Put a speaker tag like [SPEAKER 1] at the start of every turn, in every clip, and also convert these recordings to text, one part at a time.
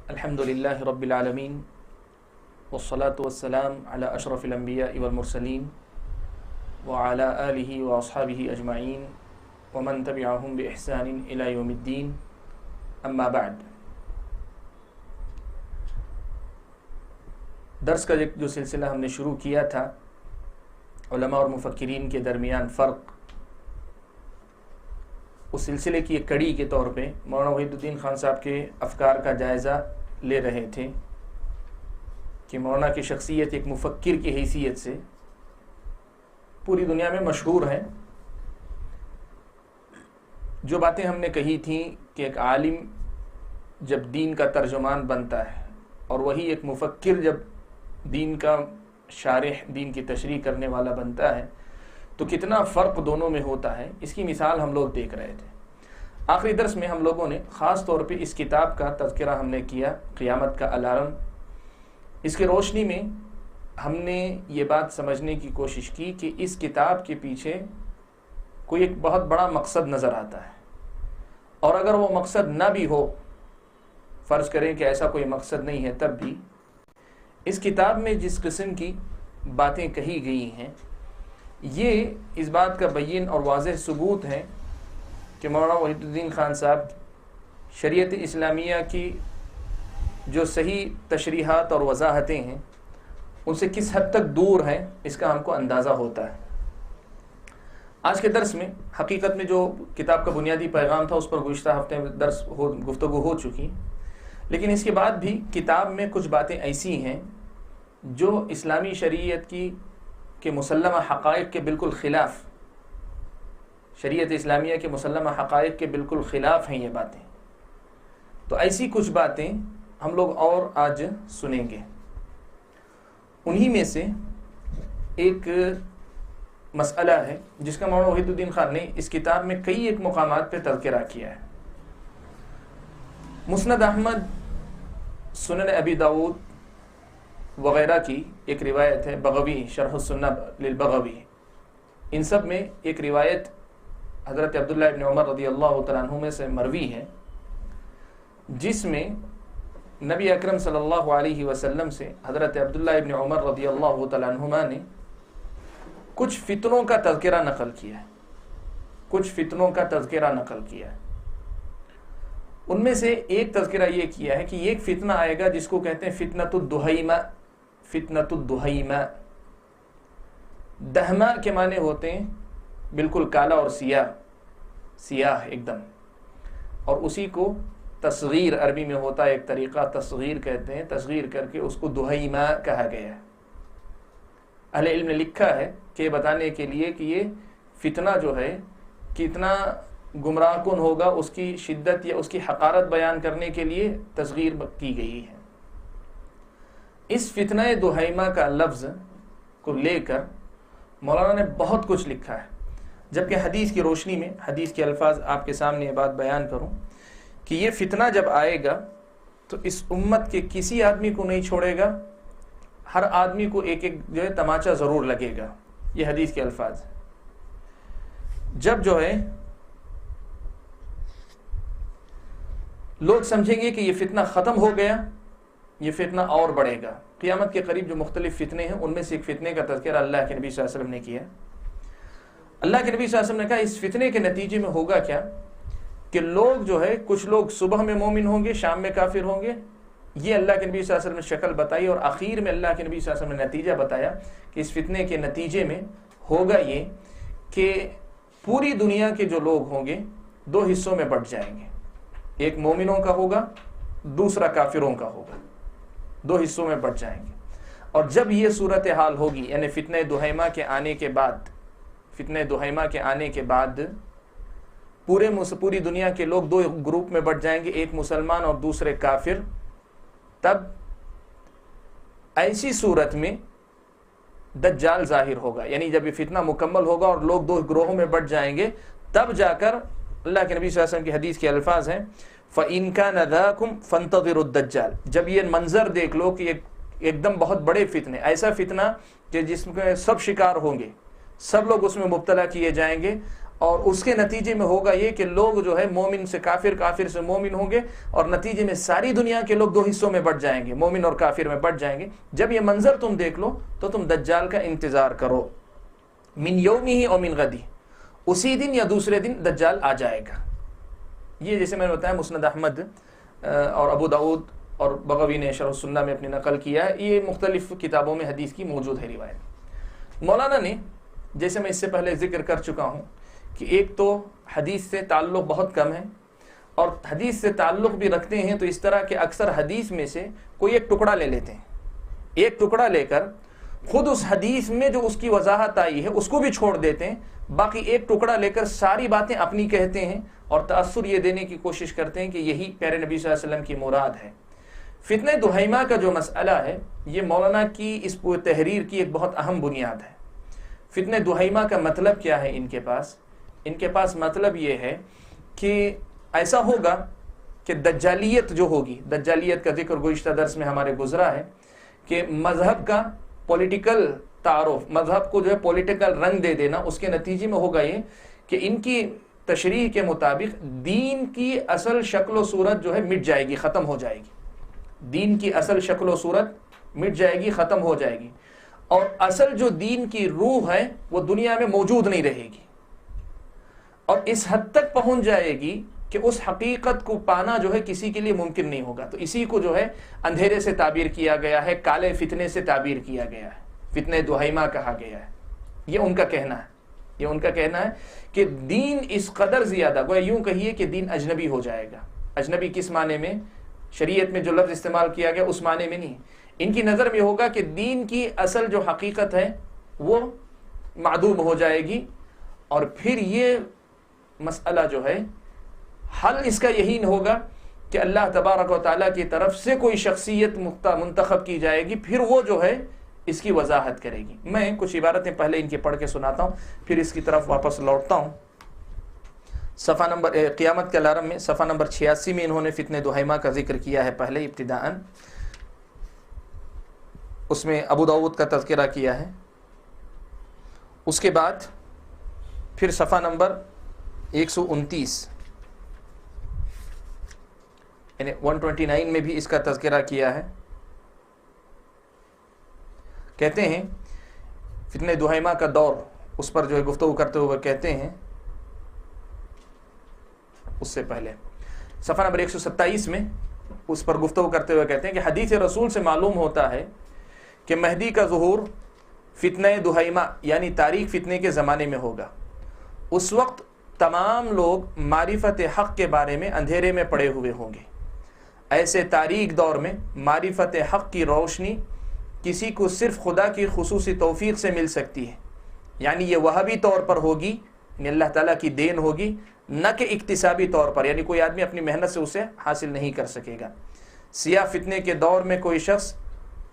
[SPEAKER 1] الحمد لله رب العالمين والصلاة والسلام على أشرف الأنبياء والمرسلين وعلى آله وأصحابه أجمعين ومن تبعهم بإحسان إلى يوم الدين أما بعد. درس کا جو سلسلہ ہم نے شروع کیا تھا علماء اور مفکرین کے درمیان فرق، اس سلسلے کی ایک کڑی کے طور پہ مولانا وحید الدین خان صاحب کے افکار کا جائزہ لے رہے تھے کہ مولانا کی شخصیت ایک مفکر کی حیثیت سے پوری دنیا میں مشہور ہیں. جو باتیں ہم نے کہی تھیں کہ ایک عالم جب دین کا ترجمان بنتا ہے اور وہی ایک مفکر جب دین کا شارح، دین کی تشریح کرنے والا بنتا ہے تو کتنا فرق دونوں میں ہوتا ہے، اس کی مثال ہم لوگ دیکھ رہے تھے. آخری درس میں ہم لوگوں نے خاص طور پہ اس کتاب کا تذکرہ ہم نے کیا، قیامت کا الارم. اس کی روشنی میں ہم نے یہ بات سمجھنے کی کوشش کی کہ اس کتاب کے پیچھے کوئی ایک بہت بڑا مقصد نظر آتا ہے، اور اگر وہ مقصد نہ بھی ہو، فرض کریں کہ ایسا کوئی مقصد نہیں ہے، تب بھی اس کتاب میں جس قسم کی باتیں کہی گئی ہیں یہ اس بات کا بین اور واضح ثبوت ہے کہ مولانا وحید الدین خان صاحب شریعت اسلامیہ کی جو صحیح تشریحات اور وضاحتیں ہیں ان سے کس حد تک دور ہیں، اس کا ہم کو اندازہ ہوتا ہے. آج کے درس میں حقیقت میں جو کتاب کا بنیادی پیغام تھا اس پر گزشتہ ہفتے میں گفتگو ہو چکی، لیکن اس کے بعد بھی کتاب میں کچھ باتیں ایسی ہیں جو اسلامی شریعت کے مسلمہ حقائق کے بالکل خلاف، شریعت اسلامیہ کے مسلمہ حقائق کے بالکل خلاف ہیں یہ باتیں. تو ایسی کچھ باتیں ہم لوگ اور آج سنیں گے. انہی میں سے ایک مسئلہ ہے جس کا مولانا وحید الدین خان نے اس کتاب میں کئی ایک مقامات پہ تذکرہ کیا ہے. مسند احمد، سنن ابی داود وغیرہ کی ایک روایت ہے، بغوی شرح السنہ للبغوی، ان سب میں ایک روایت حضرت عبداللہ ابن عمر رضی اللہ تعالیٰ عنہ سے مروی ہے، جس میں نبی اکرم صلی اللہ علیہ وسلم سے حضرت عبداللہ ابن عمر رضی اللہ تعالیٰ عنہما نے کچھ فتنوں کا تذکرہ نقل کیا ہے، کچھ فتنوں کا تذکرہ نقل کیا ہے. ان میں سے ایک تذکرہ یہ کیا ہے کہ ایک فتنہ آئے گا جس کو کہتے ہیں فتنۃ الدہیمہ. فتنۃ الدہیمہ، دہمہ کے معنی ہوتے ہیں بالکل کالا اور سیاہ، سیاہ ایک دم، اور اسی کو تصغیر عربی میں ہوتا ہے ایک طریقہ، تصغیر کہتے ہیں، تصغیر کر کے اس کو دہیمہ کہا گیا ہے. اہل علم نے لکھا ہے کہ بتانے کے لیے کہ یہ فتنہ جو ہے کتنا گمراہ کن ہوگا، اس کی شدت یا اس کی حقارت بیان کرنے کے لیے تصغیر کی گئی ہے. اس فتنہ دہیمہ کا لفظ کو لے کر مولانا نے بہت کچھ لکھا ہے، جبکہ حدیث کی روشنی میں حدیث کے الفاظ آپ کے سامنے یہ بات بیان کروں کہ یہ فتنہ جب آئے گا تو اس امت کے کسی آدمی کو نہیں چھوڑے گا، ہر آدمی کو ایک ایک جو ہے تماچا ضرور لگے گا. یہ حدیث کے الفاظ. جب جو ہے لوگ سمجھیں گے کہ یہ فتنہ ختم ہو گیا، یہ فتنہ اور بڑھے گا. قیامت کے قریب جو مختلف فتنے ہیں ان میں سے ایک فتنے کا تذکرہ اللہ کے نبی صلی اللہ علیہ وسلم نے کیا. اللہ کے نبی صلی اللہ علیہ وسلم نے کہا اس فتنے کے نتیجے میں ہوگا کیا کہ لوگ جو ہے کچھ لوگ صبح میں مومن ہوں گے، شام میں کافر ہوں گے. یہ اللہ کے نبی صلی اللہ علیہ وسلم نے شکل بتائی، اور آخر میں اللہ کے نبی صلی اللہ علیہ وسلم نے نتیجہ بتایا کہ اس فتنے کے نتیجے میں ہوگا یہ کہ پوری دنیا کے جو لوگ ہوں گے دو حصوں میں بٹ جائیں گے، ایک مومنوں کا ہوگا، دوسرا کافروں کا ہوگا، دو حصوں میں بٹ جائیں گے. اور جب یہ صورتحال ہوگی، یعنی فتنہ دہیمہ کے آنے کے بعد، فتنہ دہیمہ کے آنے کے بعد پوری دنیا کے لوگ دو گروپ میں بٹ جائیں گے، ایک مسلمان اور دوسرے کافر. تب ایسی صورت میں دجال ظاہر ہوگا، یعنی جب یہ فتنہ مکمل ہوگا اور لوگ دو گروہوں میں بٹ جائیں گے، تب جا کر اللہ کے نبی صلی اللہ علیہ وسلم کی حدیث کے الفاظ ہیں فَإِن كَانَ ذَاكُمْ فَانْتَظِرُوا الدَّجَّالَ. جب یہ منظر دیکھ لو کہ ایک دم بہت بڑے فتنے، ایسا فتنہ کہ جس میں سب شکار ہوں گے، سب لوگ اس میں مبتلا کیے جائیں گے، اور اس کے نتیجے میں ہوگا یہ کہ لوگ جو ہے مومن سے کافر، کافر سے مومن ہوں گے، اور نتیجے میں ساری دنیا کے لوگ دو حصوں میں بٹ جائیں گے، مومن اور کافر میں بٹ جائیں گے۔ جب یہ منظر تم دیکھ لو تو تم دجال کا انتظار کرو، من یومی او من غدی، اسی دن یا دوسرے دن دجال آ جائے گا۔ یہ جیسے میں نے بتایا مسند احمد اور ابو داؤد اور بغوی نے شرح السنہ میں اپنی نقل کیا ہے، یہ مختلف کتابوں میں حدیث کی موجود ہے روایت۔ مولانا نے جیسے میں اس سے پہلے ذکر کر چکا ہوں کہ ایک تو حدیث سے تعلق بہت کم ہے، اور حدیث سے تعلق بھی رکھتے ہیں تو اس طرح کہ اکثر حدیث میں سے کوئی ایک ٹکڑا لے لیتے ہیں، ایک ٹکڑا لے کر خود اس حدیث میں جو اس کی وضاحت آئی ہے اس کو بھی چھوڑ دیتے ہیں، باقی ایک ٹکڑا لے کر ساری باتیں اپنی کہتے ہیں، اور تأثر یہ دینے کی کوشش کرتے ہیں کہ یہی پیارے نبی صلی اللہ علیہ وسلم کی مراد ہے۔ فتنہ دہیمہ کا جو مسئلہ ہے یہ مولانا کی اس پورے تحریر کی ایک بہت اہم بنیاد ہے۔ فتنہ دہیمہ کا مطلب کیا ہے؟ ان کے پاس مطلب یہ ہے کہ ایسا ہوگا کہ دجالیت جو ہوگی، دجالیت کا ذکر گزشتہ درس میں ہمارے گزرا ہے کہ مذہب کا پولیٹیکل تعارف، مذہب کو جو ہے پولیٹیکل رنگ دے دینا، اس کے نتیجے میں ہوگا یہ کہ ان کی تشریح کے مطابق دین کی اصل شکل و صورت جو ہے مٹ جائے گی، ختم ہو جائے گی، دین کی اصل شکل و صورت مٹ جائے گی، ختم ہو جائے گی، اور اصل جو دین کی روح ہے وہ دنیا میں موجود نہیں رہے گی، اور اس حد تک پہنچ جائے گی کہ اس حقیقت کو پانا جو ہے کسی کے لیے ممکن نہیں ہوگا۔ تو اسی کو جو ہے اندھیرے سے تعبیر کیا گیا ہے، کالے فتنے سے تعبیر کیا گیا ہے، فتنہ دہیمہ کہا گیا ہے۔ یہ ان کا کہنا ہے، یہ ان کا کہنا ہے کہ دین اس قدر زیادہ، گویا یوں کہیے کہ دین اجنبی ہو جائے گا۔ اجنبی کس معنی میں؟ شریعت میں جو لفظ استعمال کیا گیا اس معنی میں نہیں، ان کی نظر میں ہوگا کہ دین کی اصل جو حقیقت ہے وہ معدوم ہو جائے گی، اور پھر یہ مسئلہ جو ہے حل اس کا یہی ہوگا کہ اللہ تبارک و تعالیٰ کی طرف سے کوئی شخصیت منتخب کی جائے گی، پھر وہ جو ہے اس کی وضاحت کرے گی۔ میں کچھ عبارتیں پہلے ان کے پڑھ کے سناتا ہوں، پھر اس کی طرف واپس لوٹتا ہوں۔ صفحہ نمبر قیامت کے الارم میں صفحہ نمبر 86 میں انہوں نے فتنہ دہیمہ کا ذکر کیا ہے پہلے ابتداءً، اس میں ابو داؤد کا تذکرہ کیا ہے، اس کے بعد پھر صفحہ نمبر 129 یعنی 129 میں بھی اس کا تذکرہ کیا ہے۔ کہتے ہیں فتنہ دہیمہ کا دور، اس پر جو ہے گفتگو کرتے ہوئے کہتے ہیں، اس سے پہلے صفحہ نمبر 127 میں اس پر گفتگو کرتے ہوئے کہتے ہیں کہ حدیث رسول سے معلوم ہوتا ہے کہ مہدی کا ظہور فتنہ دہیمہ یعنی تاریک فتنے کے زمانے میں ہوگا۔ اس وقت تمام لوگ معرفت حق کے بارے میں اندھیرے میں پڑے ہوئے ہوں گے۔ ایسے تاریک دور میں معرفت حق کی روشنی کسی کو صرف خدا کی خصوصی توفیق سے مل سکتی ہے، یعنی یہ وہابی طور پر ہوگی، یعنی اللہ تعالیٰ کی دین ہوگی، نہ کہ اکتسابی طور پر، یعنی کوئی آدمی اپنی محنت سے اسے حاصل نہیں کر سکے گا۔ سیاہ فتنے کے دور میں کوئی شخص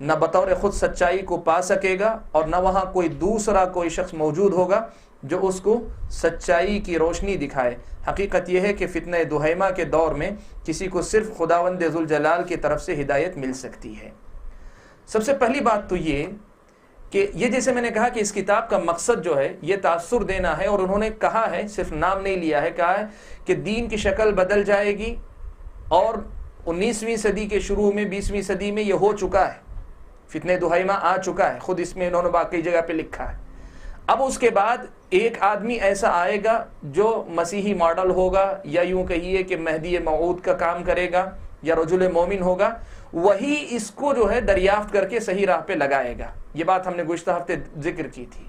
[SPEAKER 1] نہ بطور خود سچائی کو پا سکے گا، اور نہ وہاں کوئی دوسرا کوئی شخص موجود ہوگا جو اس کو سچائی کی روشنی دکھائے۔ حقیقت یہ ہے کہ فتنہ دہیمہ کے دور میں کسی کو صرف خداوند ذوالجلال کی طرف سے ہدایت مل سکتی ہے۔ سب سے پہلی بات تو یہ کہ یہ جیسے میں نے کہا کہ اس کتاب کا مقصد جو ہے یہ تاثر دینا ہے، اور انہوں نے کہا ہے، صرف نام نہیں لیا ہے، کہا ہے کہ دین کی شکل بدل جائے گی، اور 19ویں صدی کے شروع میں 20ویں صدی میں یہ ہو چکا ہے، فتنہ دہیمہ آ چکا ہے، خود اس میں انہوں نے باقی جگہ پہ لکھا ہے۔ اب اس کے بعد ایک آدمی ایسا آئے گا جو مسیحی ماڈل ہوگا، یا یوں کہیے کہ مہدی موعود کا کام کرے گا، یا رجل مومن ہوگا، وہی اس کو جو ہے دریافت کر کے صحیح راہ پہ لگائے گا۔ یہ بات ہم نے گزشتہ ہفتے ذکر کی تھی۔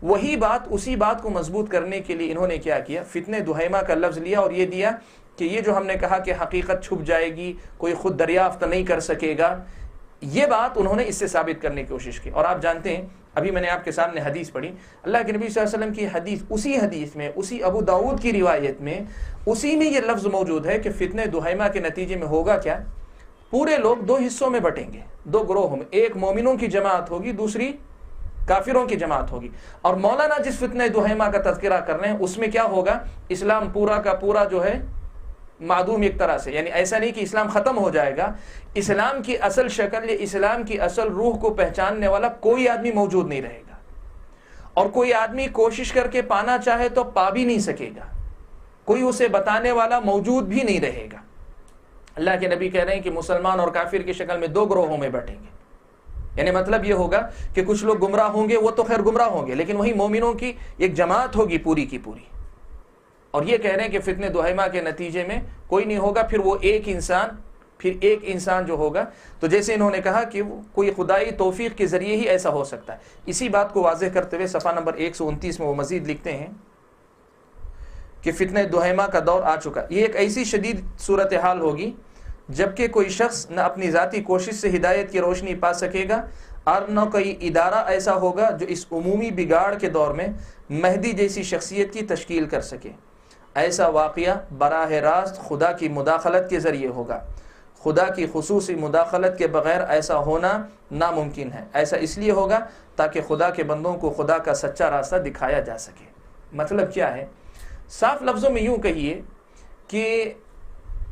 [SPEAKER 1] وہی بات، اسی بات کو مضبوط کرنے کے لیے انہوں نے کیا کیا، فتنہ دہیمہ کا لفظ لیا، اور یہ دیا کہ یہ جو ہم نے کہا کہ حقیقت چھپ جائے گی، کوئی خود دریافت نہیں کر سکے گا، یہ بات انہوں نے اس سے ثابت کرنے کی کوشش کی۔ اور آپ جانتے ہیں، ابھی میں نے آپ کے سامنے حدیث پڑھی، اللہ کے نبی صلی اللہ علیہ وسلم کی حدیث، اسی حدیث میں، اسی ابو داؤد کی روایت میں، اسی میں یہ لفظ موجود ہے کہ فتنہ دہیمہ کے نتیجے میں ہوگا کیا، پورے لوگ دو حصوں میں بٹیں گے، دو گروہوں میں، ایک مومنوں کی جماعت ہوگی، دوسری کافروں کی جماعت ہوگی۔ اور مولانا جس فتنہ دہیمہ کا تذکرہ کر رہے ہیں اس میں کیا ہوگا، اسلام پورا کا پورا جو ہے معدوم ایک طرح سے، یعنی ایسا نہیں کہ اسلام ختم ہو جائے گا، اسلام کی اصل شکل یا اسلام کی اصل روح کو پہچاننے والا کوئی آدمی موجود نہیں رہے گا، اور کوئی آدمی کوشش کر کے پانا چاہے تو پا بھی نہیں سکے گا، کوئی اسے بتانے والا موجود بھی نہیں رہے گا۔ اللہ کے نبی کہہ رہے ہیں کہ مسلمان اور کافر کی شکل میں دو گروہوں میں بٹیں گے، یعنی مطلب یہ ہوگا کہ کچھ لوگ گمراہ ہوں گے، وہ تو خیر گمراہ ہوں گے، لیکن وہی مومنوں کی ایک جماعت ہوگی پوری کی پوری۔ اور یہ کہہ رہے ہیں کہ فتنہ دہیمہ کے نتیجے میں کوئی نہیں ہوگا، پھر وہ ایک انسان جو ہوگا، تو جیسے انہوں نے کہا کہ کوئی خدائی توفیق کے ذریعے ہی ایسا ہو سکتا ہے۔ اسی بات کو واضح کرتے ہوئے صفحہ نمبر 129 میں وہ مزید لکھتے ہیں کہ فتنہ دہیمہ کا دور آ چکا، یہ ایک ایسی شدید صورتحال ہوگی جبکہ کوئی شخص نہ اپنی ذاتی کوشش سے ہدایت کی روشنی پا سکے گا اور نہ کوئی ادارہ ایسا ہوگا جو اس عمومی بگاڑ کے دور میں مہدی جیسی شخصیت کی تشکیل کر سکے۔ ایسا واقعہ براہ راست خدا کی مداخلت کے ذریعے ہوگا، خدا کی خصوصی مداخلت کے بغیر ایسا ہونا ناممکن ہے۔ ایسا اس لیے ہوگا تاکہ خدا کے بندوں کو خدا کا سچا راستہ دکھایا جا سکے۔ مطلب کیا ہے؟ صاف لفظوں میں یوں کہیے کہ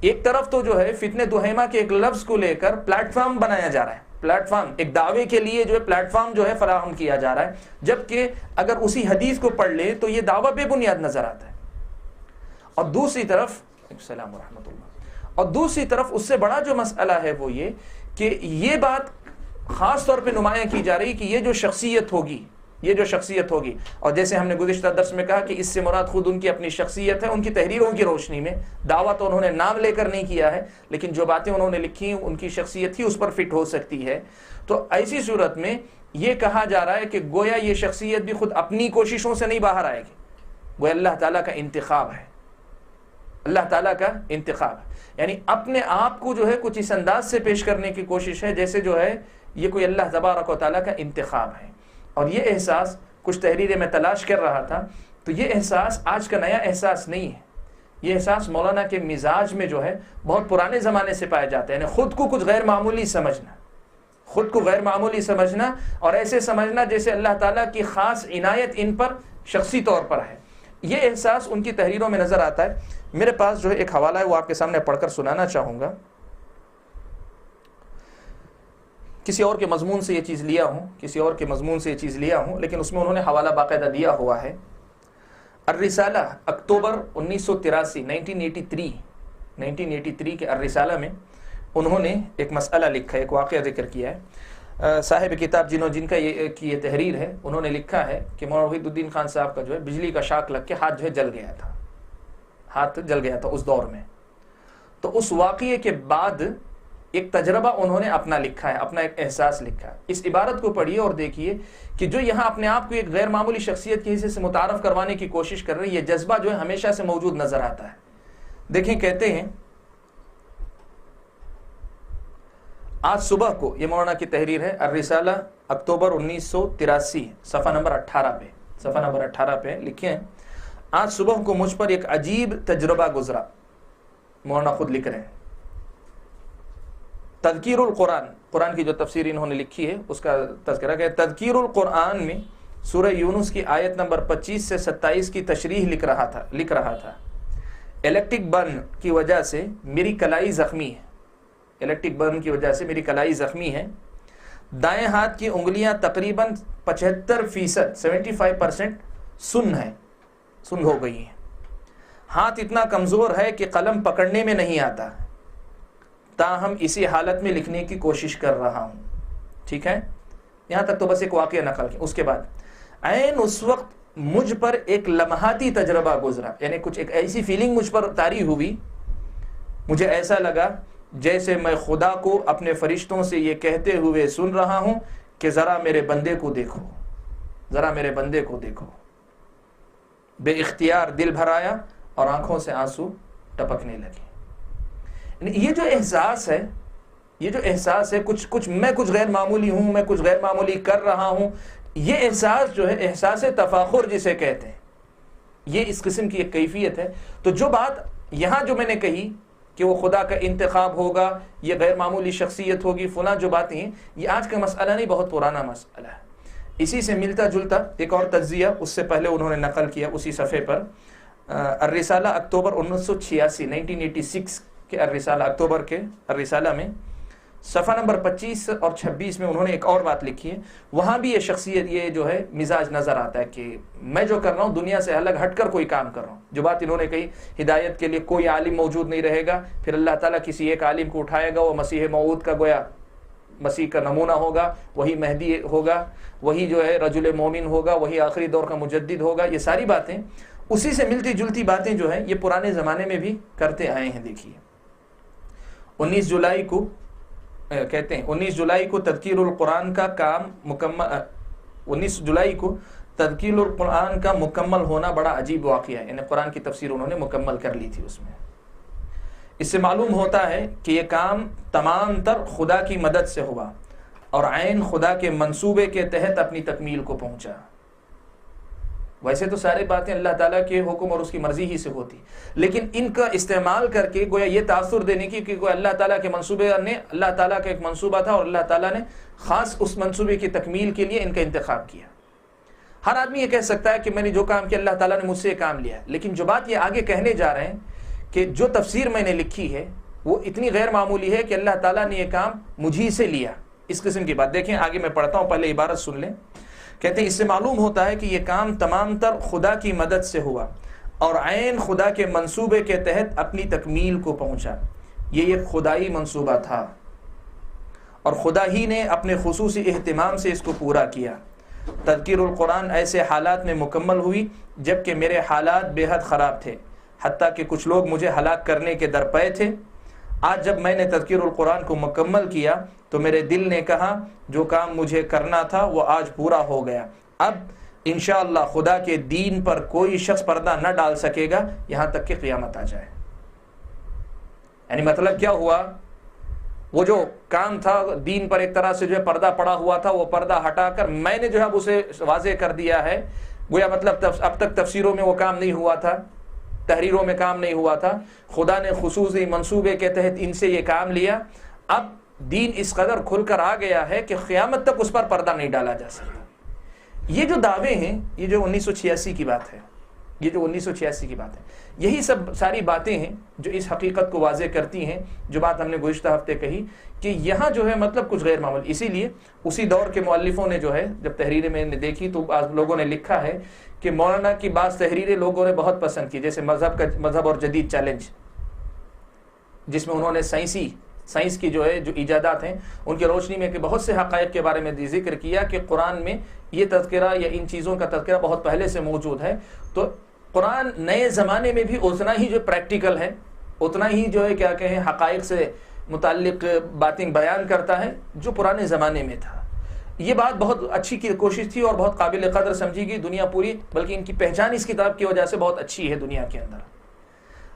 [SPEAKER 1] ایک طرف تو جو ہے فتنہ دہیمہ کے ایک لفظ کو لے کر پلیٹ فارم بنایا جا رہا ہے، پلیٹ فارم ایک دعوے کے لیے جو ہے پلیٹ فارم جو ہے فراہم کیا جا رہا ہے، جبکہ اگر اسی حدیث کو پڑھ لے تو یہ دعویٰ بے بنیاد نظر آتا ہے۔ اور دوسری طرف السلام ورحمۃ اللہ، اور دوسری طرف اس سے بڑا جو مسئلہ ہے وہ یہ کہ یہ بات خاص طور پہ نمایاں کی جا رہی کہ یہ جو شخصیت ہوگی، اور جیسے ہم نے گزشتہ درس میں کہا کہ اس سے مراد خود ان کی اپنی شخصیت ہے، ان کی تحریروں کی روشنی میں دعویٰ تو انہوں نے نام لے کر نہیں کیا ہے، لیکن جو باتیں انہوں نے لکھی ان کی شخصیت ہی اس پر فٹ ہو سکتی ہے۔ تو ایسی صورت میں یہ کہا جا رہا ہے کہ گویا یہ شخصیت بھی خود اپنی کوششوں سے نہیں باہر آئے گی، گویا اللہ تعالیٰ کا انتخاب ہے، اللہ تعالیٰ کا انتخاب ہے، یعنی اپنے آپ کو جو ہے کچھ اس انداز سے پیش کرنے کی کوشش ہے جیسے جو ہے یہ کوئی اللہ تبارک و تعالیٰ کا انتخاب ہے۔ اور یہ احساس کچھ تحریریں میں تلاش کر رہا تھا تو یہ احساس آج کا نیا احساس نہیں ہے، یہ احساس مولانا کے مزاج میں جو ہے بہت پرانے زمانے سے پایا جاتا ہے، یعنی خود کو کچھ غیر معمولی سمجھنا اور ایسے سمجھنا جیسے اللہ تعالیٰ کی خاص عنایت ان پر شخصی طور پر ہے، یہ احساس ان کی تحریروں میں نظر آتا ہے۔ میرے پاس جو ہے ایک حوالہ ہے وہ آپ کے سامنے پڑھ کر سنانا چاہوں گا، کسی اور کے مضمون سے یہ چیز لیا ہوں لیکن اس میں انہوں نے حوالہ باقاعدہ دیا ہوا ہے۔ الرسالہ اکتوبر 1983 1983 کے الرسالہ میں انہوں نے ایک مسئلہ لکھا ہے، ایک واقعہ ذکر کیا ہے۔ صاحب کتاب جن کا یہ تحریر ہے انہوں نے لکھا ہے کہ مولانا وحید الدین خان صاحب کا جو ہے بجلی کا شاک لگ کے ہاتھ جو ہے جل گیا تھا اس دور میں۔ تو اس واقعے کے بعد ایک تجربہ انہوں نے اپنا لکھا ہے، اپنا ایک احساس لکھا ہے۔ اس عبارت کو پڑھیے اور دیکھیے کہ جو یہاں اپنے آپ کو ایک غیر معمولی شخصیت کے حصے سے متعارف کروانے کی کوشش کر رہے ہیں، یہ جذبہ جو ہے ہمیشہ سے موجود نظر آتا ہے۔ دیکھیں کہتے ہیں آج صبح کو، یہ مولانا کی تحریر ہے، الرسالہ اکتوبر 1983 صفحہ نمبر 18 پہ لکھے ہیں، آج صبح کو مجھ پر ایک عجیب تجربہ گزرا۔ مولانا خود لکھ رہے ہیں، تذکیر القرآن، قرآن کی جو تفسیر انہوں نے لکھی ہے اس کا تذکرہ کہ تذکیر القرآن میں سورہ یونس کی آیت نمبر 25 سے 27 کی تشریح لکھ رہا تھا۔ الیکٹرک برن کی وجہ سے میری کلائی زخمی ہے، دائیں ہاتھ کی انگلیاں تقریباً 75% 75% سن ہو گئی ہیں، ہاتھ اتنا کمزور ہے کہ قلم پکڑنے میں نہیں آتا، تاہم اسی حالت میں لکھنے کی کوشش کر رہا ہوں۔ ٹھیک ہے، یہاں تک تو بس ایک واقعہ نقل کیا۔ اس کے بعد عین اس وقت مجھ پر ایک لمحاتی تجربہ گزرا، یعنی کچھ ایک ایسی فیلنگ مجھ پر طاری ہوئی، مجھے ایسا لگا جیسے میں خدا کو اپنے فرشتوں سے یہ کہتے ہوئے سن رہا ہوں کہ ذرا میرے بندے کو دیکھو۔ بے اختیار دل بھر آیا اور آنکھوں سے آنسو ٹپکنے لگے۔ یہ جو احساس ہے کچھ میں کچھ غیر معمولی ہوں، میں کچھ غیر معمولی کر رہا ہوں، یہ احساس جو ہے احساس تفاخر جسے کہتے ہیں، یہ اس قسم کی ایک کیفیت ہے۔ تو جو بات یہاں جو میں نے کہی کہ وہ خدا کا انتخاب ہوگا، یہ غیر معمولی شخصیت ہوگی، فلاں جو باتیں ہیں، یہ آج کا مسئلہ نہیں، بہت پرانا مسئلہ ہے۔ اسی سے ملتا جلتا ایک اور تجزیہ اس سے پہلے انہوں نے نقل کیا اسی صفحے پر، الرسالہ اکتوبر 1986 1986 کے الرسالہ اکتوبر کے الرسالہ میں صفحہ نمبر 25 اور 26 میں انہوں نے ایک اور بات لکھی ہے، وہاں بھی یہ شخصیت، یہ جو ہے مزاج نظر آتا ہے کہ میں جو کر رہا ہوں دنیا سے الگ ہٹ کر کوئی کام کر رہا ہوں. جو بات انہوں نے کہی، ہدایت کے لیے کوئی عالم موجود نہیں رہے گا، پھر اللہ تعالیٰ کسی ایک عالم کو اٹھائے گا، وہ مسیح موعود کا گویا مسیح کا نمونہ ہوگا، وہی مہدی ہوگا، وہی جو ہے رجل مومن ہوگا، وہی آخری دور کا مجدد ہوگا. یہ ساری باتیں اسی سے ملتی جلتی باتیں جو ہیں یہ پرانے زمانے میں بھی کرتے آئے ہیں. دیکھیے 19 جولائی کو کہتے ہیں 19 جولائی کو تذکیر القرآن کا کام مکمل 19 جولائی کو تذکیر القرآن کا مکمل ہونا بڑا عجیب واقعہ ہے. یعنی قرآن کی تفسیر انہوں نے مکمل کر لی تھی. اس میں اس سے معلوم ہوتا ہے کہ یہ کام تمام تر خدا کی مدد سے ہوا اور عین خدا کے منصوبے کے تحت اپنی تکمیل کو پہنچا. ویسے تو ساری باتیں اللہ تعالیٰ کے حکم اور اس کی مرضی ہی سے ہوتی، لیکن ان کا استعمال کر کے گویا یہ تاثر دینے کی کہ گویا اللہ تعالیٰ کے منصوبے نے، اللہ تعالیٰ کا ایک منصوبہ تھا اور اللہ تعالیٰ نے خاص اس منصوبے کی تکمیل کے لیے ان کا انتخاب کیا. ہر آدمی یہ کہہ سکتا ہے کہ میں نے جو کام کیا اللہ تعالیٰ نے مجھ سے کام لیا، لیکن جو بات یہ آگے کہنے جا رہے ہیں کہ جو تفسیر میں نے لکھی ہے وہ اتنی غیر معمولی ہے کہ اللہ تعالیٰ نے یہ کام مجھی سے لیا. اس قسم کی بات دیکھیں، آگے میں پڑھتا ہوں، پہلے عبارت سن لیں. کہتے ہیں اس سے معلوم ہوتا ہے کہ یہ کام تمام تر خدا کی مدد سے ہوا اور عین خدا کے منصوبے کے تحت اپنی تکمیل کو پہنچا. یہ ایک خدائی منصوبہ تھا اور خدا ہی نے اپنے خصوصی اہتمام سے اس کو پورا کیا. تذکیر القرآن ایسے حالات میں مکمل ہوئی جبکہ میرے حالات بے حد خراب تھے، حتیٰ کہ کچھ لوگ مجھے ہلاک کرنے کے درپے تھے. آج جب میں نے تذکیر القرآن کو مکمل کیا تو میرے دل نے کہا جو کام مجھے کرنا تھا وہ آج پورا ہو گیا. اب انشاءاللہ خدا کے دین پر کوئی شخص پردہ نہ ڈال سکے گا یہاں تک کہ قیامت آ جائے. یعنی مطلب کیا ہوا، وہ جو کام تھا دین پر ایک طرح سے جو ہے پردہ پڑا ہوا تھا، وہ پردہ ہٹا کر میں نے جو ہے اب اسے واضح کر دیا ہے. گویا مطلب اب تک تفسیروں میں وہ کام نہیں ہوا تھا، تحریروں میں کام نہیں ہوا تھا، خدا نے خصوصی منصوبے کے تحت ان سے یہ کام لیا. اب دین اس قدر کھل کر آ گیا ہے کہ قیامت تک اس پر پردہ نہیں ڈالا جا سکتا. یہ جو دعوے ہیں، یہ جو 1986 کی بات ہے، یہ جو 1986 کی بات ہے، یہی سب ساری باتیں ہیں جو اس حقیقت کو واضح کرتی ہیں جو بات ہم نے گزشتہ ہفتے کہی کہ یہاں جو ہے مطلب کچھ غیر معمولی. اسی لیے اسی دور کے مؤلفوں نے جو ہے جب تحریریں میں نے دیکھی تو بعض لوگوں نے لکھا ہے کہ مولانا کی بعض تحریریں لوگوں نے بہت پسند کی، جیسے مذہب اور جدید چیلنج، جس میں انہوں نے سائنس کی جو ہے جو ایجادات ہیں ان کی روشنی میں کہ بہت سے حقائق کے بارے میں ذکر کیا کہ قرآن میں یہ تذکرہ یا ان چیزوں کا تذکرہ بہت پہلے سے موجود ہے. تو قرآن نئے زمانے میں بھی اتنا ہی جو پریکٹیکل ہے، اتنا ہی جو ہے کیا کہیں حقائق سے متعلق باتیں بیان کرتا ہے جو پرانے زمانے میں تھا. یہ بات بہت اچھی کی کوشش تھی اور بہت قابل قدر سمجھی گئی دنیا پوری، بلکہ ان کی پہچان اس کتاب کی وجہ سے بہت اچھی ہے دنیا کے اندر.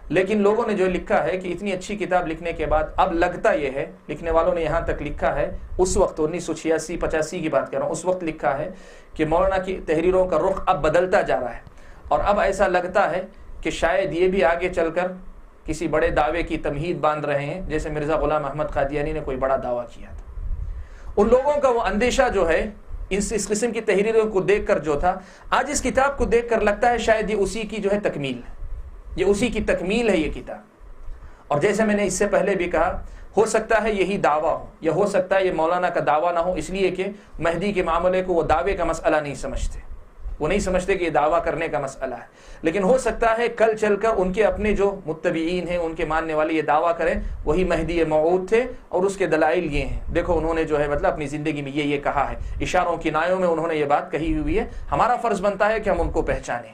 [SPEAKER 1] لیکن لوگوں نے جو لکھا ہے کہ اتنی اچھی کتاب لکھنے کے بعد اب لگتا یہ ہے، لکھنے والوں نے یہاں تک لکھا ہے، اس وقت 1986-85 کی بات کر رہا ہوں، اس وقت لکھا ہے کہ مولانا کی تحریروں کا رخ اب بدلتا جا رہا ہے اور اب ایسا لگتا ہے کہ شاید یہ بھی آگے چل کر کسی بڑے دعوے کی تمہید باندھ رہے ہیں، جیسے مرزا غلام احمد قادیانی نے کوئی بڑا دعویٰ کیا تھا. ان لوگوں کا وہ اندیشہ جو ہے اس قسم کی تحریروں کو دیکھ کر جو تھا، آج اس کتاب کو دیکھ کر لگتا ہے شاید یہ اسی کی جو ہے تکمیل ہے، یہ اسی کی تکمیل ہے یہ کتاب. اور جیسے میں نے اس سے پہلے بھی کہا، ہو سکتا ہے یہی دعویٰ ہو یا ہو سکتا ہے یہ مولانا کا دعویٰ نہ ہو، اس لیے کہ مہدی کے معاملے کو وہ دعوے کا مسئلہ نہیں سمجھتے، وہ نہیں سمجھتے کہ یہ دعویٰ کرنے کا مسئلہ ہے. لیکن ہو سکتا ہے کل چل کر ان کے اپنے جو متبعین ہیں، ان کے ماننے والے یہ دعویٰ کریں وہی مہدی موعود تھے اور اس کے دلائل یہ ہیں، دیکھو انہوں نے جو ہے مطلب اپنی زندگی میں یہ کہا ہے، اشاروں کنایوں میں انہوں نے یہ بات کہی ہوئی ہے، ہمارا فرض بنتا ہے کہ ہم ان کو پہچانیں.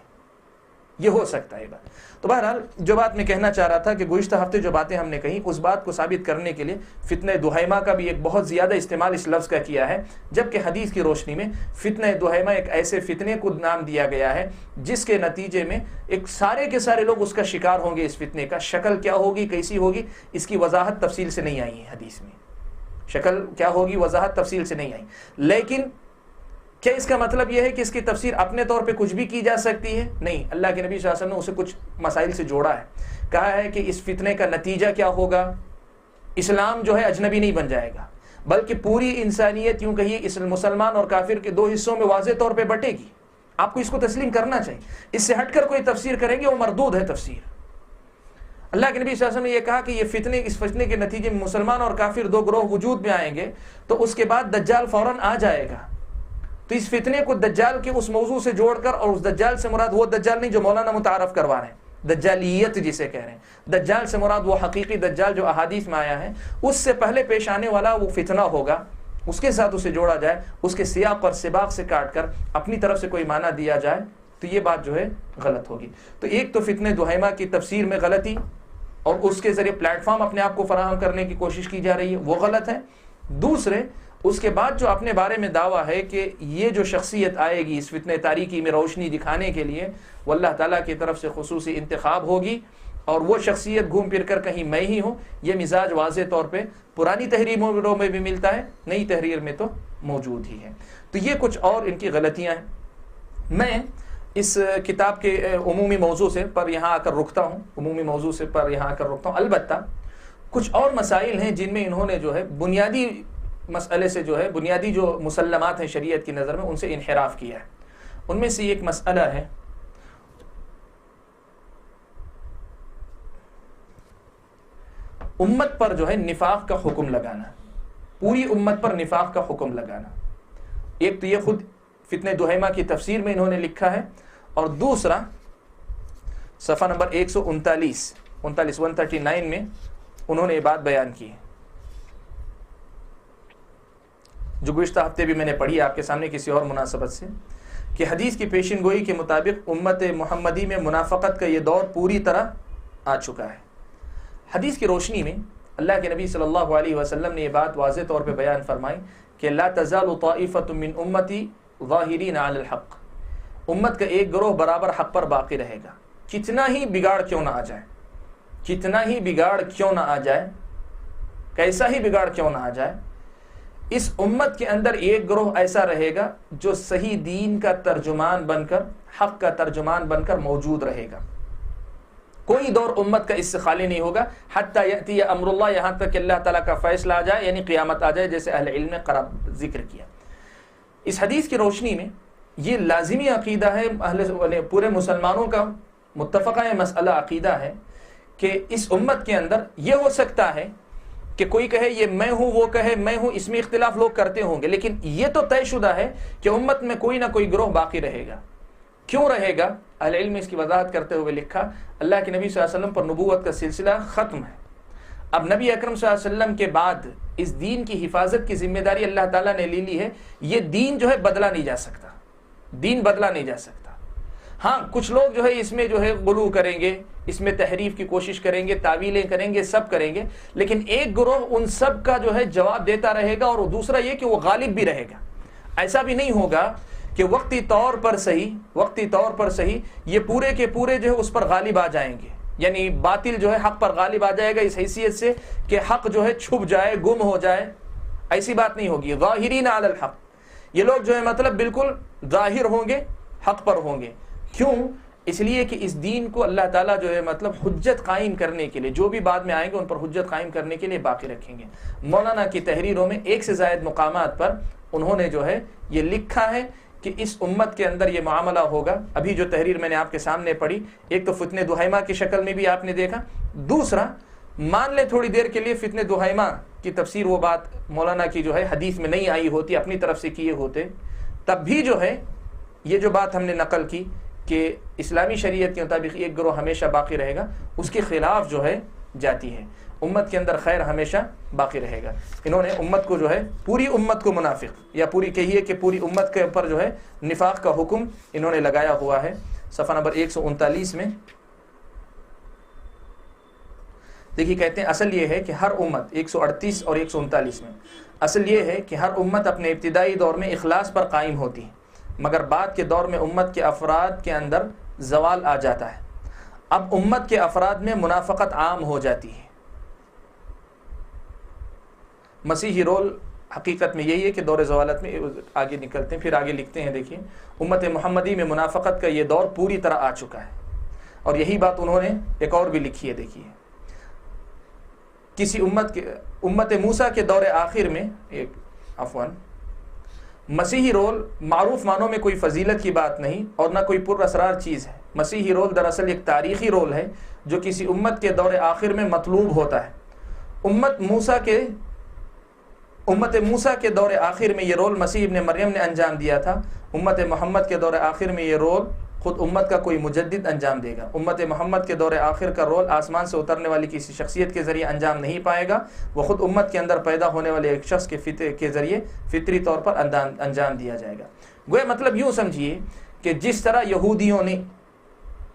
[SPEAKER 1] یہ ہو سکتا ہے بات. تو بہرحال جو بات میں کہنا چاہ رہا تھا کہ گزشتہ ہفتے جو باتیں ہم نے کہیں اس بات کو ثابت کرنے کے لیے فتنہ دہیمہ کا بھی ایک بہت زیادہ استعمال اس لفظ کا کیا ہے، جبکہ حدیث کی روشنی میں فتنہ دہیمہ ایک ایسے فتنے کو نام دیا گیا ہے جس کے نتیجے میں ایک سارے کے سارے لوگ اس کا شکار ہوں گے. اس فتنے کا شکل کیا ہوگی، کیسی ہوگی، اس کی وضاحت تفصیل سے نہیں آئی ہے حدیث میں. شکل کیا ہوگی وضاحت تفصیل سے نہیں آئی، لیکن کیا اس کا مطلب یہ ہے کہ اس کی تفسیر اپنے طور پہ کچھ بھی کی جا سکتی ہے؟ نہیں. اللہ کے نبی صلی اللہ علیہ وسلم نے اسے کچھ مسائل سے جوڑا ہے، کہا ہے کہ اس فتنے کا نتیجہ کیا ہوگا. اسلام جو ہے اجنبی نہیں بن جائے گا، بلکہ پوری انسانیت یوں کہیے مسلمان اور کافر کے دو حصوں میں واضح طور پہ بٹے گی. آپ کو اس کو تسلیم کرنا چاہیے. اس سے ہٹ کر کوئی تفسیر کریں گے وہ مردود ہے تفسیر. اللہ کے نبی صلی اللہ علیہ وسلم نے یہ کہا کہ یہ اس فتنے کے نتیجے میں مسلمان اور کافر دو گروہ وجود میں آئیں گے تو اس کے بعد دجال فوراً آ جائے گا. تو اس فتنے کو دجال کے اس موضوع سے جوڑ کر، اور اس دجال سے مراد وہ دجال نہیں جو مولانا متعارف کروا رہے ہیں، دجالیت جسے کہہ رہے ہیں، دجال سے مراد وہ حقیقی دجال جو احادیث میں آیا ہے، اس سے پہلے پیش آنے والا وہ فتنہ ہوگا، اس کے ساتھ اسے جوڑا جائے، اس کے سیاق اور سباق سے کاٹ کر اپنی طرف سے کوئی معنی دیا جائے تو یہ بات جو ہے غلط ہوگی. تو ایک تو فتنہ دہیمہ کی تفسیر میں غلطی اور اس کے ذریعے پلیٹ فارم اپنے آپ کو فراہم کرنے کی کوشش کی جا رہی ہے، وہ غلط ہے. دوسرے، اس کے بعد جو اپنے بارے میں دعویٰ ہے کہ یہ جو شخصیت آئے گی اس فتنہ تاریکی میں روشنی دکھانے کے لیے، وہ اللہ تعالیٰ کی طرف سے خصوصی انتخاب ہوگی، اور وہ شخصیت گھوم پھر کر کہیں میں ہی ہوں، یہ مزاج واضح طور پہ پرانی تحریروں میں بھی ملتا ہے، نئی تحریر میں تو موجود ہی ہے. تو یہ کچھ اور ان کی غلطیاں ہیں. میں اس کتاب کے عمومی موضوع سے پر یہاں آ کر رکتا ہوں، البتہ کچھ اور مسائل ہیں جن میں انہوں نے جو ہے بنیادی مسئلے سے جو ہے بنیادی جو مسلمات ہیں شریعت کی نظر میں ان سے انحراف کیا ہے. ان میں سے ایک مسئلہ ہے امت پر جو ہے نفاق کا حکم لگانا، پوری امت پر نفاق کا حکم لگانا. ایک تو یہ خود فتنہ دہیمہ کی تفسیر میں انہوں نے لکھا ہے، اور دوسرا صفحہ نمبر 139 میں انہوں نے یہ بات بیان کی ہے جو گزشتہ ہفتے بھی میں نے پڑھی آپ کے سامنے کسی اور مناسبت سے، کہ حدیث کی پیشن گوئی کے مطابق امت محمدی میں منافقت کا یہ دور پوری طرح آ چکا ہے. حدیث کی روشنی میں اللہ کے نبی صلی اللہ علیہ وسلم نے یہ بات واضح طور پہ بیان فرمائی کہ لا تزال طائفۃ من امتی ظاہرین علی الحق، امت کا ایک گروہ برابر حق پر باقی رہے گا، کتنا ہی بگاڑ کیوں نہ آ جائے، کیسا ہی بگاڑ کیوں نہ آ جائے، اس امت کے اندر ایک گروہ ایسا رہے گا جو صحیح دین کا ترجمان بن کر، حق کا ترجمان بن کر موجود رہے گا. کوئی دور امت کا اس سے خالی نہیں ہوگا حتی یأتی امر اللہ، یہاں تک کہ اللہ تعالیٰ کا فیصلہ آ جائے، یعنی قیامت آ جائے، جیسے اہل علم نے ذکر کیا. اس حدیث کی روشنی میں یہ لازمی عقیدہ ہے، پورے مسلمانوں کا متفقہ مسئلہ عقیدہ ہے کہ اس امت کے اندر یہ ہو سکتا ہے کہ کوئی کہے یہ میں ہوں، وہ کہے میں ہوں، اس میں اختلاف لوگ کرتے ہوں گے، لیکن یہ تو طے شدہ ہے کہ امت میں کوئی نہ کوئی گروہ باقی رہے گا. کیوں رہے گا؟ اہل علم اس کی وضاحت کرتے ہوئے لکھا اللہ کے نبی صلی اللہ علیہ وسلم پر نبوت کا سلسلہ ختم ہے. اب نبی اکرم صلی اللہ علیہ وسلم کے بعد اس دین کی حفاظت کی ذمہ داری اللہ تعالیٰ نے لے لی ہے. یہ دین جو ہے بدلا نہیں جا سکتا. ہاں کچھ لوگ جو ہے اس میں جو ہے غلو کریں گے، اس میں تحریف کی کوشش کریں گے، تعویلیں کریں گے، سب کریں گے، لیکن ایک گروہ ان سب کا جو ہے جواب دیتا رہے گا، اور دوسرا یہ کہ وہ غالب بھی رہے گا. ایسا بھی نہیں ہوگا کہ وقتی طور پر صحیح یہ پورے کے پورے جو ہے اس پر غالب آ جائیں گے، یعنی باطل جو ہے حق پر غالب آ جائے گا اس حیثیت سے کہ حق جو ہے چھپ جائے، گم ہو جائے. ایسی بات نہیں ہوگی. ظاہرین علی الحق، یہ لوگ جو ہے مطلب بالکل ظاہر ہوں گے، حق پر ہوں گے. کیوں؟ اس لیے کہ اس دین کو اللہ تعالیٰ جو ہے مطلب حجت قائم کرنے کے لیے، جو بھی بعد میں آئیں گے ان پر حجت قائم کرنے کے لیے باقی رکھیں گے. مولانا کی تحریروں میں ایک سے زائد مقامات پر انہوں نے جو ہے یہ لکھا ہے کہ اس امت کے اندر یہ معاملہ ہوگا. ابھی جو تحریر میں نے آپ کے سامنے پڑھی، ایک تو فتنہ دہیمہ کی شکل میں بھی آپ نے دیکھا، دوسرا مان لیں تھوڑی دیر کے لیے فتنہ دہیمہ کی تفسیر وہ بات مولانا کی جو ہے حدیث میں نہیں آئی ہوتی، اپنی طرف سے کیے ہوتے، تب بھی جو ہے یہ جو بات ہم نے نقل کی کہ اسلامی شریعت کے مطابق ایک گروہ ہمیشہ باقی رہے گا، اس کے خلاف جو ہے جاتی ہے. امت کے اندر خیر ہمیشہ باقی رہے گا. انہوں نے امت کو جو ہے پوری امت کو منافق، یا پوری کہیے کہ پوری امت کے اوپر جو ہے نفاق کا حکم انہوں نے لگایا ہوا ہے. صفحہ نمبر 139 میں دیکھیے کہتے ہیں اصل یہ ہے کہ ہر امت، 138 اور 139 میں اصل یہ ہے کہ ہر امت اپنے ابتدائی دور میں اخلاص پر قائم ہوتی ہے، مگر بعد کے دور میں امت کے افراد کے اندر زوال آ جاتا ہے. اب امت کے افراد میں منافقت عام ہو جاتی ہے. مسیحی رول حقیقت میں یہی ہے کہ دور زوالت میں آگے نکلتے ہیں، پھر آگے لکھتے ہیں. دیکھیں امت محمدی میں منافقت کا یہ دور پوری طرح آ چکا ہے، اور یہی بات انہوں نے ایک اور بھی لکھی ہے. دیکھیے کسی امت موسیٰ کے دور آخر میں مسیحی رول معروف معنوں میں کوئی فضیلت کی بات نہیں اور نہ کوئی پر اسرار چیز ہے. مسیحی رول دراصل ایک تاریخی رول ہے جو کسی امت کے دور آخر میں مطلوب ہوتا ہے. امت موسیٰ کے دور آخر میں یہ رول مسیح ابن مریم نے انجام دیا تھا. امت محمد کے دور آخر میں یہ رول خود امت کا کوئی مجدد انجام دے گا. امت محمد کے دور آخر کا رول آسمان سے اترنے والی کسی شخصیت کے ذریعے انجام نہیں پائے گا, وہ خود امت کے اندر پیدا ہونے والے ایک شخص کے ذریعے فطری طور پر انجام دیا جائے گا. گویا مطلب یوں سمجھیے کہ جس طرح یہودیوں نے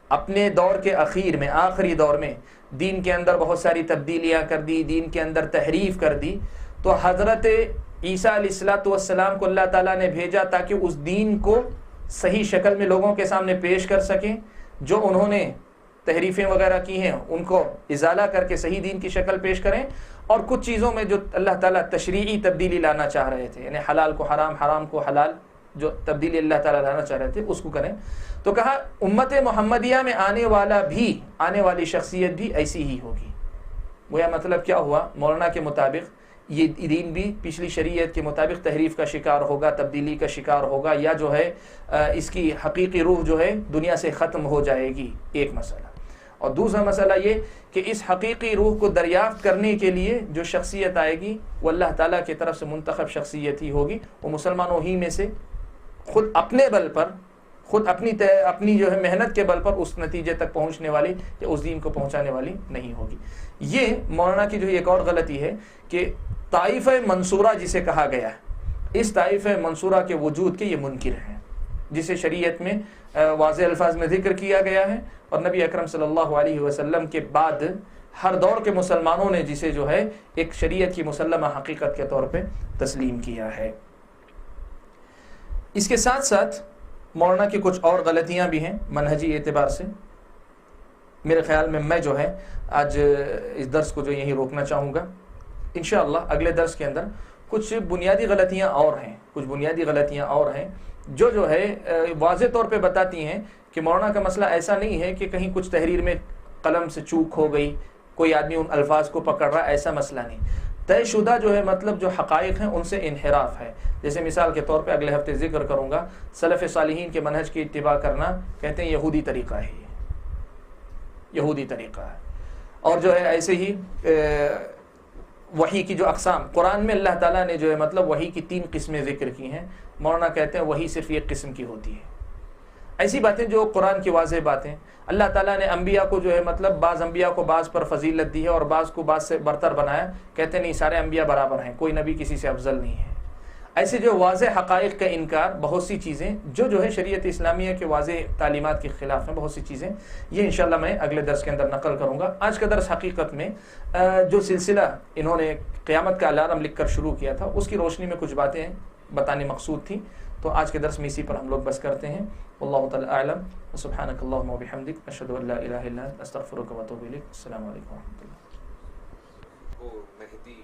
[SPEAKER 1] اپنے دور کے اخیر میں, آخری دور میں دین کے اندر بہت ساری تبدیلیاں کر دی, دین کے اندر تحریف کر دی, تو حضرت عیسیٰ علیہ السلام کو اللہ تعالیٰ نے بھیجا تاکہ اس دین کو صحیح شکل میں لوگوں کے سامنے پیش کر سکیں. جو انہوں نے تحریفیں وغیرہ کی ہیں ان کو ازالہ کر کے صحیح دین کی شکل پیش کریں, اور کچھ چیزوں میں جو اللہ تعالیٰ تشریعی تبدیلی لانا چاہ رہے تھے, یعنی حلال کو حرام, حرام کو حلال, جو تبدیلی اللہ تعالیٰ لانا چاہ رہے تھے اس کو کریں. تو کہا امت محمدیہ میں آنے والی شخصیت بھی ایسی ہی ہوگی. گویا مطلب کیا ہوا, مولانا کے مطابق یہ دین بھی پچھلی شریعت کے مطابق تحریف کا شکار ہوگا, تبدیلی کا شکار ہوگا, یا جو ہے اس کی حقیقی روح جو ہے دنیا سے ختم ہو جائے گی, ایک مسئلہ. اور دوسرا مسئلہ یہ کہ اس حقیقی روح کو دریافت کرنے کے لیے جو شخصیت آئے گی وہ اللہ تعالیٰ کی طرف سے منتخب شخصیت ہی ہوگی. وہ مسلمانوں ہی میں سے خود اپنے بل پر, خود اپنی جو ہے محنت کے بل پر اس نتیجے تک پہنچنے والی یا اس دین کو پہنچانے والی نہیں ہوگی. یہ مولانا کی جو ایک اور غلطی ہے کہ طائفہ منصورہ جسے کہا گیا ہے, اس طائفہ منصورہ کے وجود کے یہ منکر ہیں, جسے شریعت میں واضح الفاظ میں ذکر کیا گیا ہے, اور نبی اکرم صلی اللہ علیہ وسلم کے بعد ہر دور کے مسلمانوں نے جسے جو ہے ایک شریعت کی مسلمہ حقیقت کے طور پہ تسلیم کیا ہے. اس کے ساتھ ساتھ مولانا کی کچھ اور غلطیاں بھی ہیں منہجی اعتبار سے. میرے خیال میں جو ہے آج اس درس کو جو یہیں روکنا چاہوں گا. انشاءاللہ اگلے درس کے اندر کچھ بنیادی غلطیاں اور ہیں جو ہے واضح طور پہ بتاتی ہیں کہ مولانا کا مسئلہ ایسا نہیں ہے کہ کہیں کچھ تحریر میں قلم سے چوک ہو گئی, کوئی آدمی ان الفاظ کو پکڑ رہا, ایسا مسئلہ نہیں. طے شدہ جو ہے مطلب جو حقائق ہیں ان سے انحراف ہے. جیسے مثال کے طور پہ اگلے ہفتے ذکر کروں گا, سلف صالحین کے منہج کی اتباع کرنا کہتے ہیں یہودی طریقہ ہے, یہودی طریقہ ہے. اور جو ہے ایسے ہی وحی کی جو اقسام قرآن میں اللہ تعالیٰ نے جو ہے مطلب وحی کی 3 قسمیں ذکر کی ہیں, مولانا کہتے ہیں وحی صرف ایک قسم کی ہوتی ہے. ایسی باتیں جو قرآن کی واضح باتیں, اللہ تعالیٰ نے انبیاء کو جو ہے مطلب بعض انبیاء کو بعض پر فضیلت دی ہے اور بعض کو بعض سے برتر بنایا, کہتے نہیں سارے انبیاء برابر ہیں, کوئی نبی کسی سے افضل نہیں ہے. ایسے جو واضح حقائق کا انکار, بہت سی چیزیں جو ہے شریعت اسلامیہ کے واضح تعلیمات کے خلاف ہیں, بہت سی چیزیں, یہ انشاءاللہ میں اگلے درس کے اندر نقل کروں گا. آج کا درس حقیقت میں جو سلسلہ انہوں نے قیامت کا الارم لکھ کر شروع کیا تھا اس کی روشنی میں کچھ باتیں بتانے مقصود تھی, تو آج کے درس میں اسی پر ہم لوگ بس کرتے ہیں. واللہ تعالی اعلم, سبحانک اللہم و بحمدک, اشہد ان لا الہ الا انت, استغفرک و اتوب الیک. السلام علیکم و رحمۃ اللہ.
[SPEAKER 2] وہ مہدی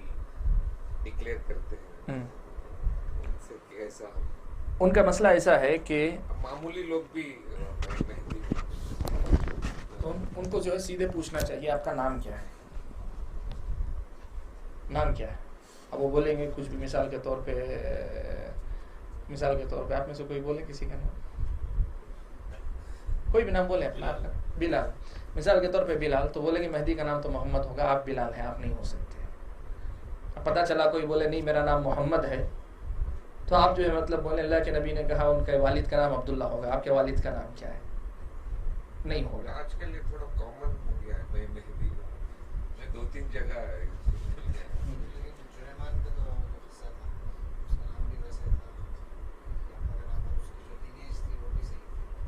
[SPEAKER 2] ڈکلیئر کرتے ہیں,
[SPEAKER 1] ان کا مسئلہ ایسا ہے کہ
[SPEAKER 2] معمولی لوگ بھی مہدی,
[SPEAKER 1] ان کو جو ہے سیدھے پوچھنا چاہیے آپ کا نام کیا ہے, نام کیا ہے. اب وہ بولیں گے کچھ بھی, مثال کے طور پہ آپ میں سے کوئی بولے کسی کا نام, کوئی بھی نام بولے اپنا, آپ کا بلال, مثال کے طور پہ بلال, تو بولیں گے مہدی کا نام تو محمد ہوگا, آپ بلال ہیں, آپ نہیں ہو سکتے. اب پتہ چلا کوئی بولے نہیں میرا نام محمد ہے, تو آپ جو ہے مطلب بولیں اللہ کے نبی نے کہا ان کے والد کا نام عبداللہ ہوگا, آپ کے والد کا نام کیا ہے, نہیں ہوگا.
[SPEAKER 2] آج کل یہ تھوڑا کامن ہو گیا ہے مہدی, میں 2-3 جگہ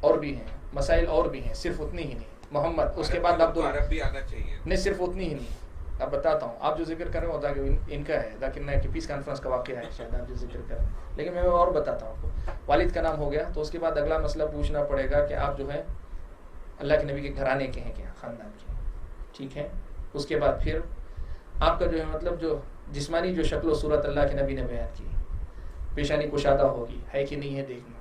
[SPEAKER 1] اور بھی ہیں مسائل, اور بھی ہیں, صرف اتنی ہی نہیں. محمد اس کے بعد عبداللہ,
[SPEAKER 2] عربی آنا چاہیے
[SPEAKER 1] نہیں صرف اتنی ہی نہیں. اب بتاتا ہوں, آپ جو ذکر کر رہے ہو تاکہ ان کا ہے, ذاکر نائک کی پیس کانفرنس کا واقعہ ہے شاید آپ جو ذکر کر رہے ہیں, لیکن میں اور بتاتا ہوں آپ کو. والد کا نام ہو گیا, تو اس کے بعد اگلا مسئلہ پوچھنا پڑے گا کہ آپ جو ہے اللہ کے نبی کے گھرانے کے ہیں کیا, خاندان کے ہیں, ٹھیک ہے. اس کے بعد پھر آپ کا جو ہے مطلب جو جسمانی جو شکل و صورت اللہ کے نبی نے بیان کی, پیشانی کشادہ ہوگی, ہے کہ نہیں ہے دیکھنا.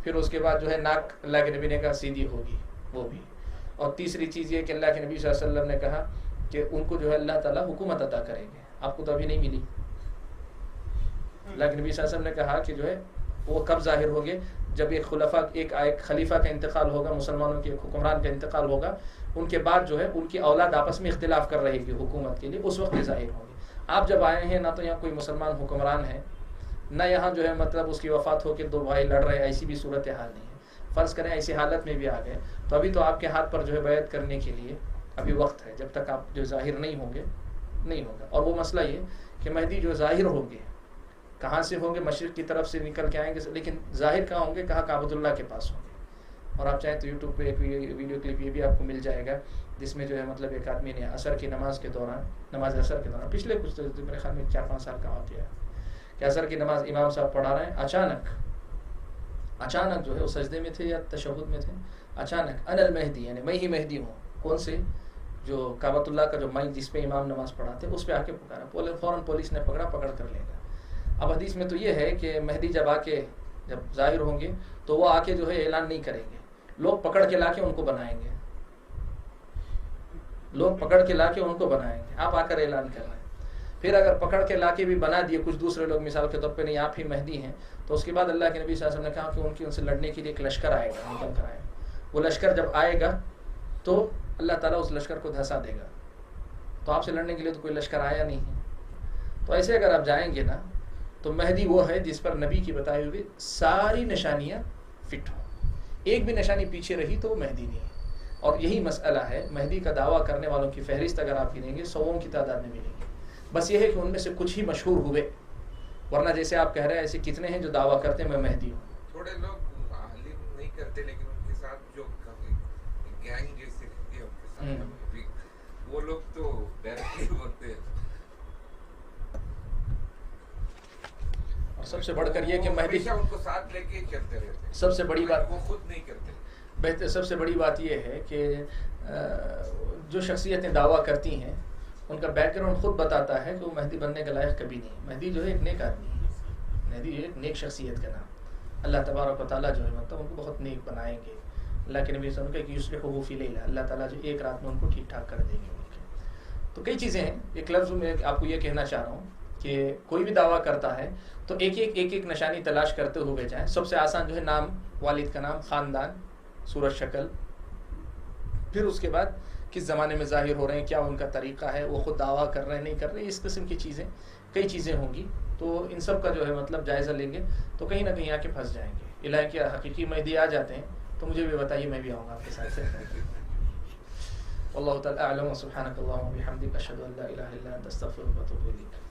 [SPEAKER 1] پھر اس کے بعد جو ہے ناک اللہ کے نبی نے کہا سیدھی ہوگی, وہ بھی. اور تیسری چیز یہ کہ اللہ کے نبی صلی اللہ علیہ وسلم نے کہا کہ ان کو جو ہے اللہ تعالیٰ حکومت عطا کریں گے, آپ کو تو ابھی نہیں ملی. اللہ کے نبی صلی اللہ علیہ وسلم نے کہا کہ جو ہے وہ کب ظاہر ہوں گے؟ جب ایک خلیفہ کا انتقال ہوگا، مسلمانوں کے ایک حکمران کا انتقال ہوگا، ان کے بعد جو ہے ان کی اولاد آپس میں اختلاف کر رہے گی حکومت کے لیے، اس وقت یہ ظاہر ہوں گے۔ آپ جب آئے ہیں نہ تو یہاں کوئی مسلمان حکمران ہے، نہ یہاں جو ہے مطلب اس کی وفات ہو کے دو بھائی لڑ رہے، ایسی بھی صورتحال نہیں ہے۔ فرض کریں ایسی حالت میں بھی آ گئے تو ابھی تو آپ کے ہاتھ پر جو ہے بیعت کرنے کے لیے ابھی وقت ہے، جب تک آپ جو ظاہر نہیں ہوں گے نہیں ہوگا۔ اور وہ مسئلہ یہ کہ مہدی جو ظاہر ہوں گے کہاں سے ہوں گے؟ مشرق کی طرف سے نکل کے آئیں گے، لیکن ظاہر کہاں ہوں گے؟ کہاں؟ کعبۃ اللہ کے پاس ہوں گے۔ اور آپ چاہیں تو یوٹیوب پہ ایک ویڈیو کلپ یہ بھی آپ کو مل جائے گا جس میں جو ہے مطلب ایک آدمی نے عصر کی نماز کے دوران، نماز عصر کے دوران، پچھلے کچھ میرے خیال میں 4-5 سال کا واقعہ ہے کہ عصر کی نماز امام صاحب پڑھا رہے ہیں، اچانک جو ہے وہ سجدے میں تھے یا تشہد میں تھے، اچانک انا المہدی، یعنی میں ہی مہدی ہوں۔ کون سے؟ جو کعبۃ اللہ کا جو مائی جس پہ امام نماز پڑھاتے اس پہ آ کے پکارا، فوراً پولیس نے پکڑ کر لے گا۔ اب حدیث میں تو یہ ہے کہ مہدی جب ظاہر ہوں گے تو وہ آ کے جو ہے اعلان نہیں کریں گے، لوگ پکڑ کے لا کے ان کو بنائیں گے، آپ آ کر اعلان کر رہے ہیں۔ پھر اگر پکڑ کے لا کے بھی بنا دیے کچھ دوسرے لوگ، مثال کے طور پہ نہیں آپ ہی مہدی ہیں، تو اس کے بعد اللہ کے نبی صلی اللہ علیہ وسلم نے کہا کہ ان سے لڑنے کے لیے ایک لشکر آئے گا، نکل کر آئے گا۔ وہ لشکر جب آئے گا تو اللہ تعالیٰ اس لشکر کو دھسا دے گا۔ تو آپ سے لڑنے کے لیے تو کوئی لشکر آیا نہیں ہے۔ تو ایسے اگر آپ جائیں گے نا تو مہدی وہ ہے جس پر نبی کی بتائی ہوئی ساری نشانیاں فٹ ہوں، ایک بھی نشانی پیچھے رہی تو وہ مہدی نہیں ہے۔ اور یہی مسئلہ ہے، مہدی کا دعویٰ کرنے والوں کی فہرست اگر آپ گنیں گے 100 کی تعداد میں ملیں گے، بس یہ ہے کہ ان میں سے کچھ ہی مشہور ہوئے، ورنہ جیسے آپ کہہ رہے ہیں ایسے کتنے ہیں جو دعویٰ کرتے ہیں میں مہدی ہوں۔
[SPEAKER 2] تھوڑے لوگ عالم نہیں کرتے لیکن ان کے ساتھ جو گینگ جیسے رہتی ہے ان کے ساتھ وہ لوگ تو ڈائریکٹلی بولتے ہیں۔
[SPEAKER 1] اور سب سے بڑھ کر یہ کہ مہدی
[SPEAKER 2] ان کو ساتھ لے کے چلتے رہتے ہیں،
[SPEAKER 1] سب سے بڑی بات
[SPEAKER 2] وہ خود نہیں کرتے۔
[SPEAKER 1] بہتر سب سے بڑی بات یہ ہے کہ جو شخصیتیں دعویٰ کرتی ہیں ان کا بیک گراؤنڈ خود بتاتا ہے کہ وہ مہدی بننے کے لائق کبھی نہیں۔ مہدی جو ہے ایک نیک آدمی ہے، مہدی ایک نیک شخصیت کا نام، اللہ تبارک و تعالیٰ جو ہے مطلب ان کو بہت نیک بنائیں گے۔ اللہ کے نبی صلی اللہ علیہ وسلم کہ یصلحہ فی لیلہ، اللہ تعالیٰ جو ایک رات میں ان کو ٹھیک ٹھاک کر دیں گے۔ تو کئی چیزیں ہیں، ایک لفظ میں آپ کو یہ کہنا چاہ رہا ہوں کہ کوئی بھی دعویٰ کرتا ہے تو ایک نشانی تلاش کرتے ہوئے جائیں۔ سب سے آسان جو ہے نام، والد کا نام، خاندان، صورت شکل، پھر اس کے بعد کس زمانے میں ظاہر ہو رہے ہیں، کیا ان کا طریقہ ہے، وہ خود دعویٰ کر رہے ہیں نہیں کر رہے، اس قسم کی چیزیں کئی چیزیں ہوں گی۔ تو ان سب کا جو ہے مطلب جائزہ لیں گے تو کہیں نہ کہیں آ کے پھنس جائیں گے۔ الہی کے حقیقی مہدی آ جاتے ہیں تو مجھے بھی بتائیے، میں بھی آؤں گا آپ کے ساتھ۔ واللہ تعالی اعلم، سبحانک اللہم و بحمدک، اشہد ان لا الہ الا انت، استغفرک و اتوب الیک۔